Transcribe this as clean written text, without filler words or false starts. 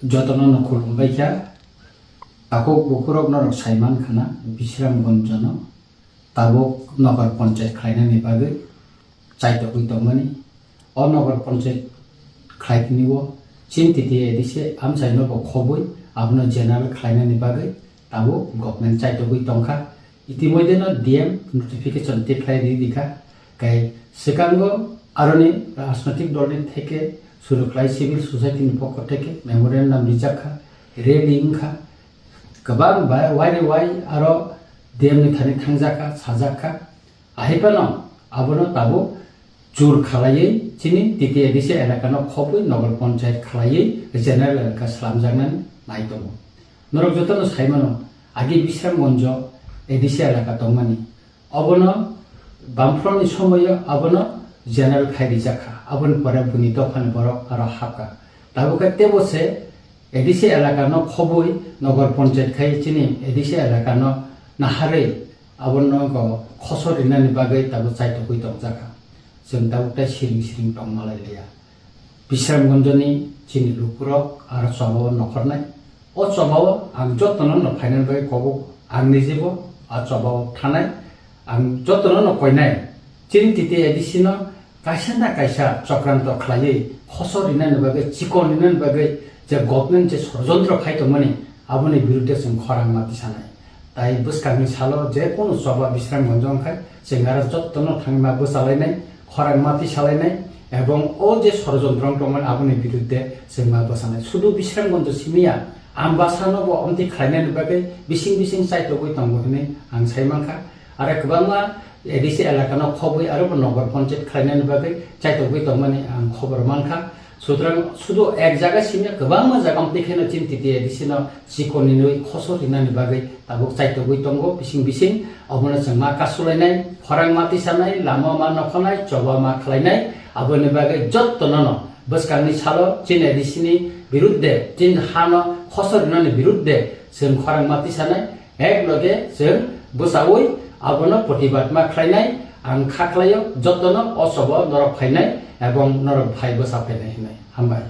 যতন খুলুমবাইখা তাকক বকুরক নরক সাইমান খানা বিশ্রামগঞ্জন তাবক নগর পঞ্চায়েত খাইনানি বাগৈ চাইতকুই তংমানি অ নগর পঞ্চায়েত খাইনিও চিন্তিতি এদিছে আমসাইনো খবই আবনো জেনারেল খাইনানি বাগৈ তাবো গভর্নমেন্ট চাইতকুই তংখা ইতিমধ্যে ডিএম নোটিফিকেশন টিপ্লাই দিখা গাই সিকাঙ্গ আরনি রাজনৈতিক দলের থেকে শুরু খাই সিভিল সোসাইটির পক্ষ থেকে মেমোরেন্ডাম রিজাখা রেলি ইংখা गोबां वाइ आरो डिएमनि थानि थांजाखा साजाखा आहिपानो आबोनो ताबो जुर खालायै चिनि तिति एदिसे एलाकानो खबै नगर पन्चायत खालायै जेनेरेल एलाका स्लामजांनानै नायदङ नरक जतनो साइमानो आगि बिश्रामगन्ज एदिसे एलाका दंमानि अबोनो बामफ्रनि समय आबोनो जेनेरेल खायरिजाखा आबोन परे बुनि दखान बरक आरो हाका ताबोका तेबोसे एदिसे एलाकानो खबै नगर पन्चायत खाय चिनि एदिसे एलाकानो नाहारै आबोनो खसरिनानि बागै ताबो चाइतकुइ दंजाखा जों दाउटा सिरिं सिरिं दं मालायलिया बिश्रामगन्जनि चिनि लुकुरक आरो चबाव नखरनाय अ चबाव आं जतन न फाइनाल बागै कबो आं निजेबो आ चबाव थानाय आं जतन न कयनाय चिनि तिति एदिसिनो कायसा ना कायसा चक्रान्त खालायै खसरिनानि बागै चिकनिनानि बागै যে গভর্নমেন্ট যে ষড়যন্ত্র খাইতো মানে আবনি বিরুদ্ধে जों খরাং মাতি সানাय তাই বুসকাংনি সালো যে কোন সভা বিশ্রামগঞ্জ খাই जों आरो जत्तनो थांमा बोसालायनाय খরাং মাতি সালাयनाय এবং ও যে ষড়যন্ত্র দंमोन আবনি বিরুদ্ধে जों मा बोसानाय শুধু বিশ্রামগঞ্জ সিমিয়া आमबासानोबो अमति खायनायनि बागै बिसिं बिसिं साइतकुइ दंगोनि आं साइमांखा आरो गोबांआ एदिसे एलाकानो खबै आरो नगर पन्चायत खायनायनि बागै साइतकुइ दंमानि आं खबर मानखा সুতরাং শুধু এক জায়গা সিমে গোबां জায়গা আমতিखेनो चिन्तिति एदिसिनो चिकनिनै खसरिनानि बागै ताबो चाइतकुइ दंग बिसिं बिसिं अबनो जों मा कासुलायनाय खरां माति सानाय लामा मा नखनाय चबा मा खालायनाय आबोनि बागै जत्तनो बसकांनि सालो चिन एदिसिनि बिरुद्धे चिन हानो खसरिनानि बिरुद्धे जों खरां माति सानाय एकलगे जों बोसावै आबनो प्रतिबाद मा खालायनाय आं खाख्लायो जत्तनो असब नरक फायनाय এবং নরক ভাই বসা ফেলে হামবাই